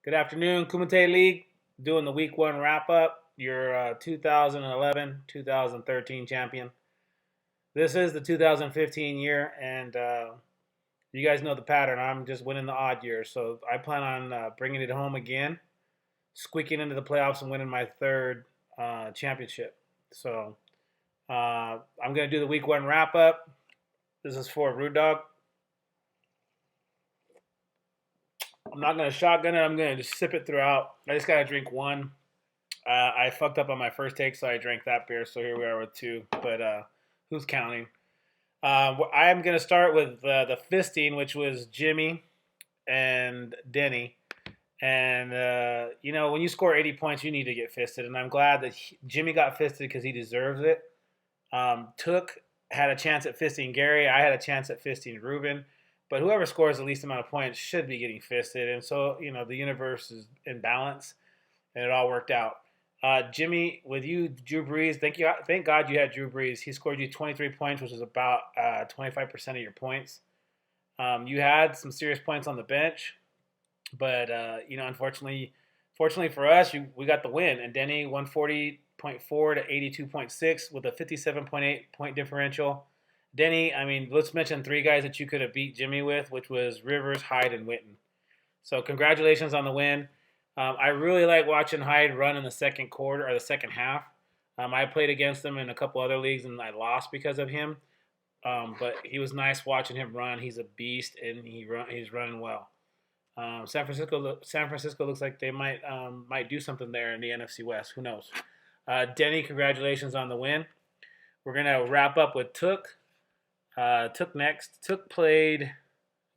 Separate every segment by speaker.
Speaker 1: Good afternoon, Kumate League. Doing the week one wrap up. Your 2011-2013 champion. This is the 2015 year, and you guys know the pattern. I'm just winning the odd years, so I plan on bringing it home again, squeaking into the playoffs, and winning my third championship. So I'm going to do the week one wrap up. This is for Rude Dog. I'm not going to shotgun it. I'm going to just sip it throughout. I just got to drink one. I fucked up on my first take, so I drank that beer. So here we are with two. But who's counting? I'm going to start with the fisting, which was Jimmy and Denny. And, when you score 80 points, you need to get fisted. And I'm glad that Jimmy got fisted because he deserves it. Took had a chance at fisting Gary. I had a chance at fisting Ruben. But whoever scores the least amount of points should be getting fisted. And so, the universe is in balance, and it all worked out. Jimmy, with you, Drew Brees. Thank God you had Drew Brees. He scored you 23 points, which is about 25% of your points. You had some serious points on the bench, but unfortunately for us, we got the win. And Denny 140.4 to 82.6 with a 57.8 point differential. Denny, let's mention three guys that you could have beat Jimmy with, which was Rivers, Hyde, and Witten. So congratulations on the win. I really like watching Hyde run in the second quarter or the second half. I played against him in a couple other leagues and I lost because of him. But he was nice watching him run. He's a beast and he's running well. San Francisco looks like they might do something there in the NFC West. Who knows? Denny, congratulations on the win. We're gonna wrap up with Took. Took next. Took played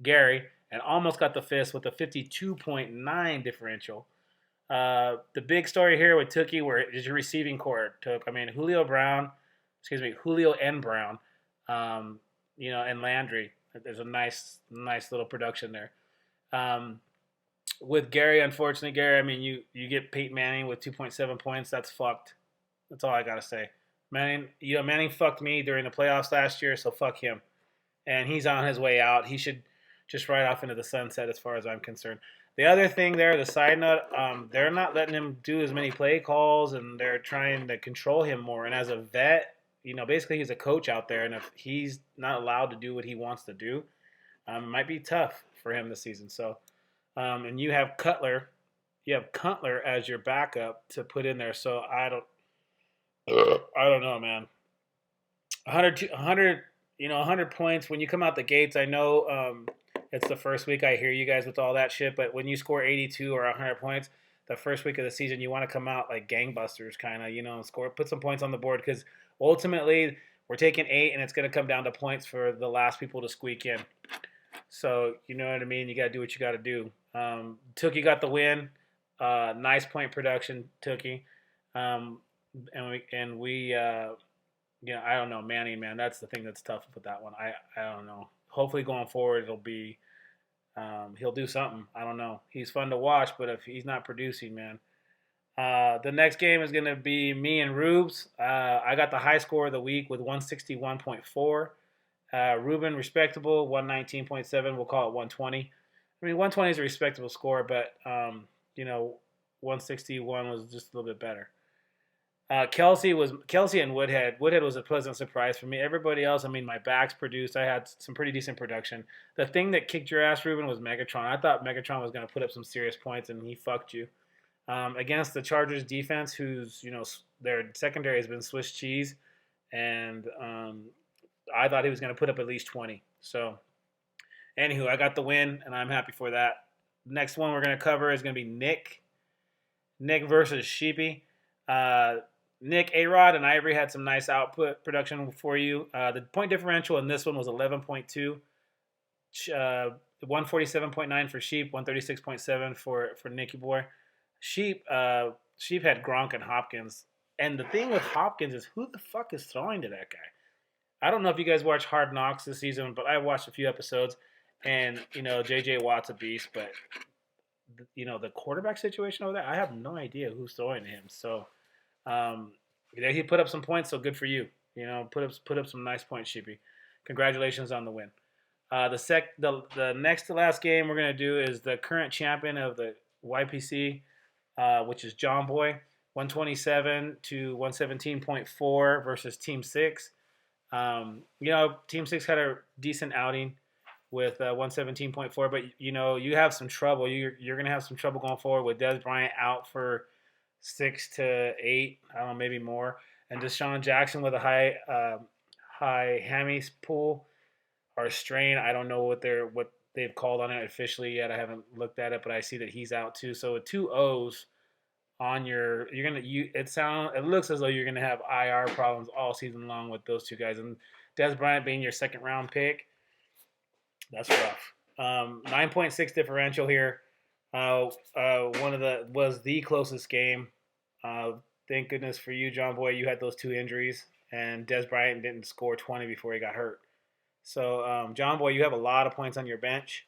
Speaker 1: Gary and almost got the fist with a 52.9 differential. The big story here with Tookie is your receiving core Took. Julio and Brown, and Landry. There's a nice little production there. With Gary, unfortunately, you get Peyton Manning with 2.7 points. That's fucked. That's all I gotta say. Manning fucked me during the playoffs last year, so fuck him. And he's on his way out. He should just ride off into the sunset as far as I'm concerned. The other thing there, the side note, they're not letting him do as many play calls, and they're trying to control him more. And as a vet, basically he's a coach out there, and if he's not allowed to do what he wants to do, it might be tough for him this season. So, and you have Cutler as your backup to put in there. So I don't know, man. 100 points when you come out the gates. I know it's the first week. I hear you guys with all that shit, but when you score 82 or 100 points the first week of the season, you want to come out like gangbusters, kind of, put some points on the board because ultimately we're taking 8, and it's going to come down to points for the last people to squeak in. So you know what I mean. You got to do what you got to do. Tookie got the win. Nice point production, Tookie. And we I don't know, Manning, man. That's the thing that's tough with that one. I don't know. Hopefully going forward, it'll be he'll do something. I don't know. He's fun to watch, but if he's not producing, man. The next game is going to be me and Rubes. I got the high score of the week with 161.4. Ruben, respectable, 119.7. We'll call it 120. 120 is a respectable score, but 161 was just a little bit better. Kelsey and Woodhead. Woodhead was a pleasant surprise for me. Everybody else, my backs produced. I had some pretty decent production. The thing that kicked your ass, Ruben, was Megatron. I thought Megatron was going to put up some serious points, and he fucked you. Against the Chargers defense, who's their secondary has been Swiss cheese, and I thought he was going to put up at least 20. So, anywho, I got the win, and I'm happy for that. Next one we're going to cover is going to be Nick versus Sheepy. Nick, A-Rod, and Ivory had some nice output production for you. The point differential in this one was 11.2. 147.9 for Sheep, 136.7 for Nicky Boy. Sheep had Gronk and Hopkins. And the thing with Hopkins is, who the fuck is throwing to that guy? I don't know if you guys watch Hard Knocks this season, but I watched a few episodes. And, J.J. Watt's a beast, but, the quarterback situation over there, I have no idea who's throwing to him. So, he put up some points, so good for you. Put up some nice points, Sheepy. Congratulations on the win. The next to last game we're gonna do is the current champion of the YPC, which is John Boy, 127 to 117.4 versus Team 6. Team 6 had a decent outing with 117.4, but you have some trouble. You're going to have some trouble going forward with Des Bryant out for 6 to 8, I don't know, maybe more, and Deshaun Jackson with a high hammy pull or strain. I don't know what they've called on it officially yet. I haven't looked at it, but I see that he's out too. So with two O's on it looks as though you're gonna have IR problems all season long with those two guys, and Des Bryant being your second round pick, that's rough. 9.6 differential here. Was the closest game. Thank goodness for you, John Boy. You had those two injuries, and Des Bryant didn't score 20 before he got hurt. So, John Boy, you have a lot of points on your bench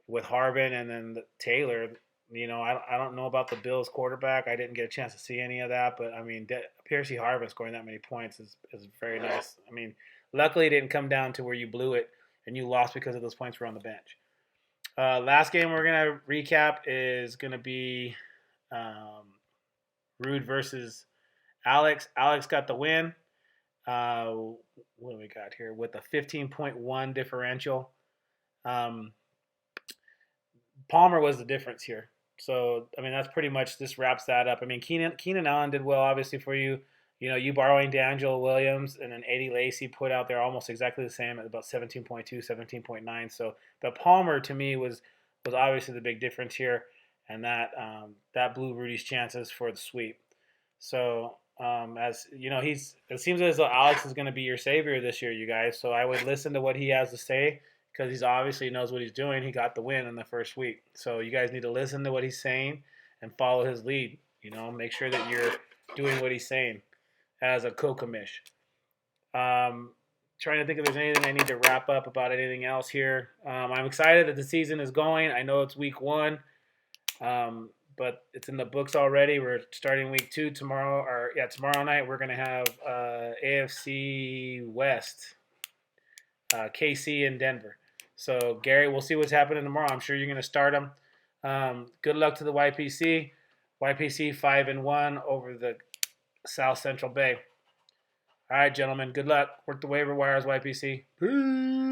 Speaker 1: with Harbin and then Taylor. I don't know about the Bills quarterback. I didn't get a chance to see any of that, but I mean, Piercy Harbin scoring that many points is very nice. I mean, luckily it didn't come down to where you blew it and you lost because of those points were on the bench. Last game we're gonna recap is gonna be Rude versus Alex. Alex got the win. What do we got here with a 15.1 differential? Palmer was the difference here. So, I mean, that's pretty much, this wraps that up. I mean, Keenan Allen did well, obviously, for you. You borrowing D'Angelo Williams and then Eddie Lacy put out there almost exactly the same at about 17.2, 17.9. So, but Palmer, to me, was obviously the big difference here. And that blew Rudy's chances for the sweep. So, as you know, it seems as though Alex is going to be your savior this year, you guys. So I would listen to what he has to say because he's obviously knows what he's doing. He got the win in the first week. So you guys need to listen to what he's saying and follow his lead. Make sure that you're doing what he's saying as a co-commish. Trying to think if there's anything I need to wrap up about anything else here. I'm excited that the season is going. I know it's week 1. But it's in the books already. We're starting week 2 tomorrow. Tomorrow night we're going to have AFC West, KC and Denver. So, Gary, we'll see what's happening tomorrow. I'm sure you're going to start them. Good luck to the YPC. YPC 5-1 over the South Central Bay. All right, gentlemen. Good luck. Work the waiver wires, YPC. Peace.